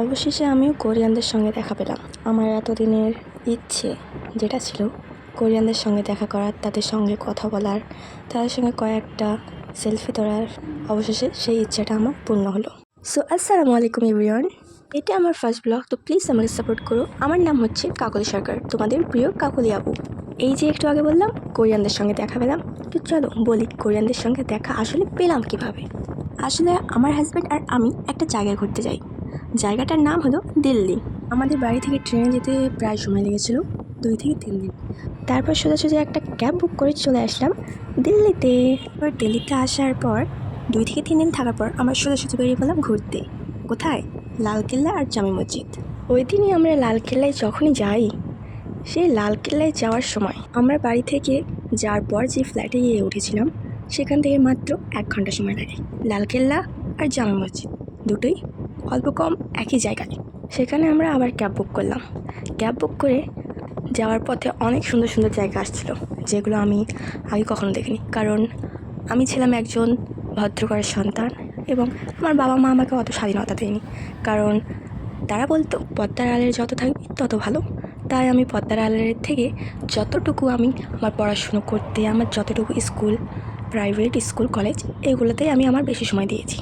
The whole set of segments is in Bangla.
অবশেষে আমিও কোরিয়ানদের সঙ্গে দেখা পেলাম। আমার এতদিনের ইচ্ছে যেটা ছিল কোরিয়ানদের সঙ্গে দেখা করার, তাদের সঙ্গে কথা বলার, তাদের সঙ্গে কয়েকটা সেলফি তোলার, অবশেষে সেই ইচ্ছাটা আমার পূর্ণ হলো। সো আসসালামু আলাইকুম এভরিওয়ান, এটা আমার ফার্স্ট ব্লগ, তো প্লিজ আমাকে সাপোর্ট করো। আমার নাম হচ্ছে কাকলি সরকার, তোমাদের প্রিয় কাকলি আপু। এই যে একটু আগে বললাম কোরিয়ানদের সঙ্গে দেখা পেলাম, তো চলো বলি কোরিয়ানদের সঙ্গে দেখা আসলে পেলাম কিভাবে। আসলে আমার হাজব্যান্ড আর আমি একটা জায়গায় ঘুরতে যাই। জায়গাটার নাম হলো দিল্লি। আমাদের বাড়ি থেকে ট্রেনে যেতে প্রায় সময় লেগেছিল 2 থেকে 3 দিন। তারপর সোজাসুজি একটা ক্যাব বুক করে চলে আসলাম দিল্লিতে। এবার দিল্লিতে আসার পর 2 থেকে 3 দিন থাকার পর আমরা সোজাসুজি বেরিয়ে পেলাম ঘুরতে। কোথায়? লালকেল্লা আর জামে মসজিদ। ওই দিনই আমরা লালকেল্লায় যখনই যাই, সেই লালকেল্লায় যাওয়ার সময় আমরা বাড়ি থেকে যাওয়ার পর যে ফ্লাইটে গিয়ে উঠেছিলাম, সেখান থেকে মাত্র 1 ঘন্টা সময় লাগে। লালকেল্লা আর জামে মসজিদ দুটোই অল্প কম একই জায়গায়। সেখানে আমরা আবার ক্যাব বুক করলাম। ক্যাব বুক করে যাওয়ার পথে অনেক সুন্দর সুন্দর জায়গা আসছিল, যেগুলো আমি আগে কখনো দেখিনি। কারণ আমি ছিলাম একজন ভদ্রঘরের সন্তান এবং আমার বাবা মা আমাকে অত স্বাধীনতা দেয়নি। কারণ তারা বলতো পর্দার আড়ালে যত থাকবি তত ভালো। তাই আমি পর্দার আড়ালের থেকে যতটুকু আমি আমার পড়াশুনো করতে, আমার যতটুকু স্কুল, প্রাইভেট স্কুল, কলেজ, এগুলোতেই আমি আমার বেশি সময় দিয়েছি।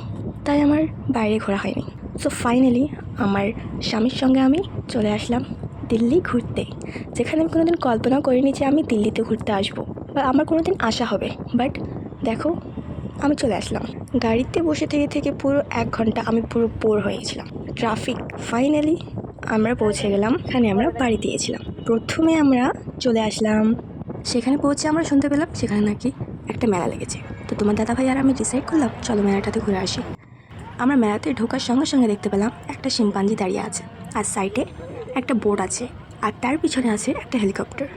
তাই আমার বাইরে ঘোরা হয়নি। সো ফাইনালি আমার স্বামীর সঙ্গে আমি চলে আসলাম দিল্লি ঘুরতে, যেখানে আমি কোনোদিন কল্পনাও করিনি যে আমি দিল্লিতে ঘুরতে আসবো বা আমার কোনোদিন আসা হবে। বাট দেখো, আমি চলে আসলাম। গাড়িতে বসে থেকে থেকে পুরো 1 ঘন্টা আমি পুরো বোর হয়েছিলাম। ট্রাফিক। ফাইনালি আমরা পৌঁছে গেলাম। এখানে আমরা বাড়ি দিয়েছিলাম। প্রথমে আমরা চলে আসলাম, সেখানে পৌঁছে আমরা শুনতে পেলাম সেখানে নাকি একটা মেলা লেগেছে। তো তোমার দাদাভাই আর আমি ডিসাইড করলাম চলো মেলাটাতে ঘুরে আসি। আমরা মেলাতে ঢোকার সঙ্গে সঙ্গে দেখতে পেলাম একটা শিম্পাঞ্জি দাঁড়িয়ে আছে, আর সাইডে একটা বোট আছে, আর তার পিছনে আছে একটা হেলিকপ্টার।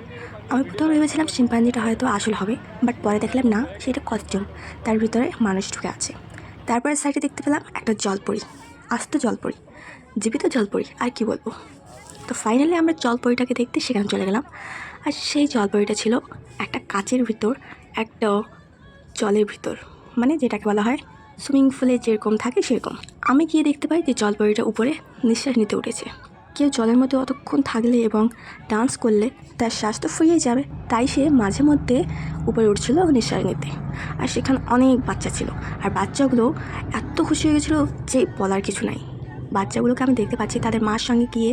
আমি প্রথমে ভেবেছিলাম শিম্পাঞ্জিটা হয়তো আসল হবে, বাট পরে দেখলাম না, সেটা কস্টিউম, তার ভিতরে মানুষ ঢুকে আছে। তারপরে সাইডে দেখতে পেলাম একটা জলপরি, আস্ত জলপরি, জীবিত জলপরি, আর কি বলবো। তো ফাইনালি আমরা জলপরিটাকে দেখতে সেখানে চলে গেলাম। আর সেই জলপরিটা ছিল একটা কাচের ভিতর, একটা জলের ভিতর, মানে যেটাকে বলা হয় সুইমিং পুলে যেরকম থাকে সেরকম। আমি গিয়ে দেখতে পাই যে জলপরিটা উপরে নিঃশ্বাস নিতে উঠেছে। কেউ জলের মধ্যে অতক্ষণ থাকলে এবং ডান্স করলে তার শ্বাস তো ফুরিয়ে যাবে, তাই সে মাঝে মধ্যে উপরে উঠছিল নিঃশ্বাস নিতে। আর সেখানে অনেক বাচ্চা ছিল, আর বাচ্চাগুলো এত খুশি হয়ে গেছিলো যে বলার কিছু নাই। বাচ্চাগুলোকে আমি দেখতে পাচ্ছি তাদের মার সঙ্গে গিয়ে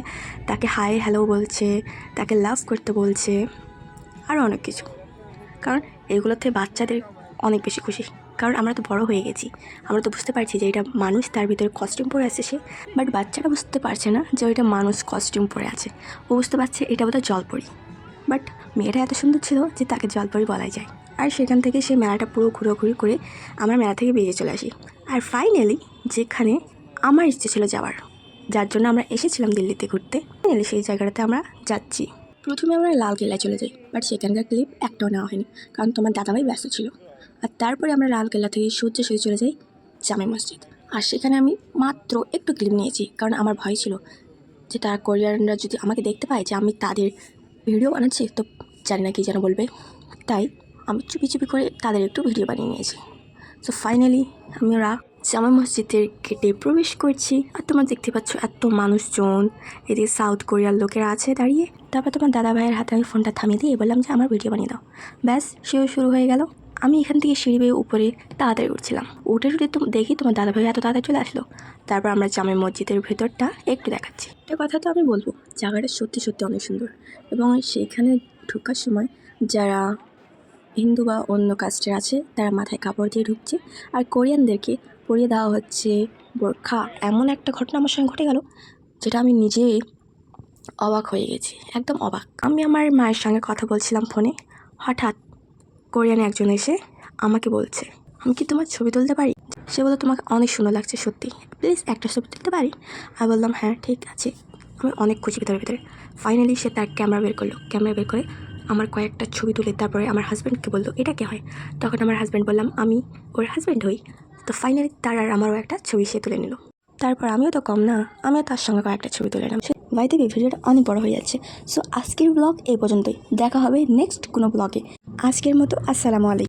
তাকে হাই হ্যালো বলছে, তাকে লাভ করতে বলছে, আরও অনেক কিছু। কারণ এগুলোতে বাচ্চাদের অনেক বেশি খুশি, কারণ আমরা তো বড় হয়ে গেছি, আমরা তো বুঝতে পারছি যে এটা মানুষ, তার ভিতরে কস্টিউম পরে আছে সে। বাট বাচ্চারা বুঝতে পারছে না যে ওইটা মানুষ কস্টিউম পরে আছে, ও বুঝতে পারছে এটা বোধহয় জলপরি। বাট মেয়েটা এত সুন্দর ছিল যে তাকে জলপরি বলাই যায়। আর সেখান থেকে সেই মেলাটা পুরো ঘুরোঘুরি করে আমরা মেলা থেকে বেরিয়ে চলে আসি। আর ফাইনালি যেখানে আমার ইচ্ছে ছিল যাওয়ার, যার জন্য আমরা এসেছিলাম দিল্লিতে ঘুরতে, ফাইনালি সেই জায়গাটাতে আমরা যাচ্ছি। প্রথমে আমরা লালকেল্লায় চলে যাই, বাট সেখানকার ক্লিপ একটাও নেওয়া হয়নি, কারণ তোমার দাদাভাই ব্যস্ত ছিল। আর তারপরে আমরা লালকেল্লা থেকে সোজা চলে যাই জামে মসজিদ। আর সেখানে আমি মাত্র একটু ক্লিপ নিয়েছি, কারণ আমার ভয় ছিল যে তারা কোরিয়ানরা যদি আমাকে দেখতে পায় যে আমি তাদের ভিডিও বানাচ্ছি, তো জানি না কি যেন বলবে। তাই আমি চুপি চুপি করে তাদের একটু ভিডিও বানিয়ে নিয়েছি। সো ফাইনালি আমরা জামে মসজিদের গেটে প্রবেশ করছি। আর তোমার দেখতে পাচ্ছ এত মানুষজন, এদিকে সাউথ কোরিয়ার লোকেরা আছে দাঁড়িয়ে। তারপর তোমার দাদা ভাইয়ের হাতে আমি ফোনটা থামিয়ে দিয়ে বললাম যে আমার ভিডিও বানিয়ে দাও। ব্যাস, সেও শুরু হয়ে গেল। আমি এখান থেকে সিঁড়ি বেয়ে উপরে তাড়াতাড়ি উঠছিলাম। উঠে তো দেখি তোমার দাদা ভাই এত তাড়াতাড়ি চলে আসলো। তারপর আমরা জামে মসজিদের ভেতরটা একটু দেখাচ্ছি। একটা কথা তো আমি বলবো, জায়গাটা সত্যি সত্যি অনেক সুন্দর, এবং সেইখানে ঢোকার সময় যারা হিন্দু বা অন্য কাস্টের আছে তারা মাথায় কাপড় দিয়ে ঢুকছে, আর কোরিয়ানদেরকে পরিয়ে দেওয়া হচ্ছে বোরখা। এমন একটা ঘটনা আমার সঙ্গে ঘটে গেল যেটা আমি নিজেই অবাক হয়ে গেছি, একদম অবাক। আমি আমার মায়ের সঙ্গে কথা বলছিলাম ফোনে, হঠাৎ কোরিয়ান একজন এসে আমাকে বলছে আমি কি তোমার ছবি তুলতে পারি। সে বললো তোমাকে অনেক সুন্দর লাগছে, সত্যি প্লিজ একটা ছবি তুলতে পারি। আমি বললাম হ্যাঁ ঠিক আছে। আমি অনেক খুশি ভিতরে। ফাইনালি সে তার ক্যামেরা বের করলো, ক্যামেরা বের করে আমার কয়েকটা ছবি তুলে তারপরে আমার হাজব্যান্ডকে বললো এটা কে হয়। তখন আমার হাজব্যান্ড বললাম আমি ওর হাজব্যান্ড হই। তো ফাইনালি তার আর আমারও একটা ছবি সে তুলে নিল। তারপর আমিও তো কম না, আমিও তার সঙ্গে কয়েকটা ছবি তুলে নিলাম। বাই থেকে ভিডিওটা অনেক বড় হয়ে যাচ্ছে। সো আজকের ব্লগ এই পর্যন্তই, দেখা হবে নেক্সট কোনো ব্লগে। আজকের মতো আসসালামু আলাইকুম।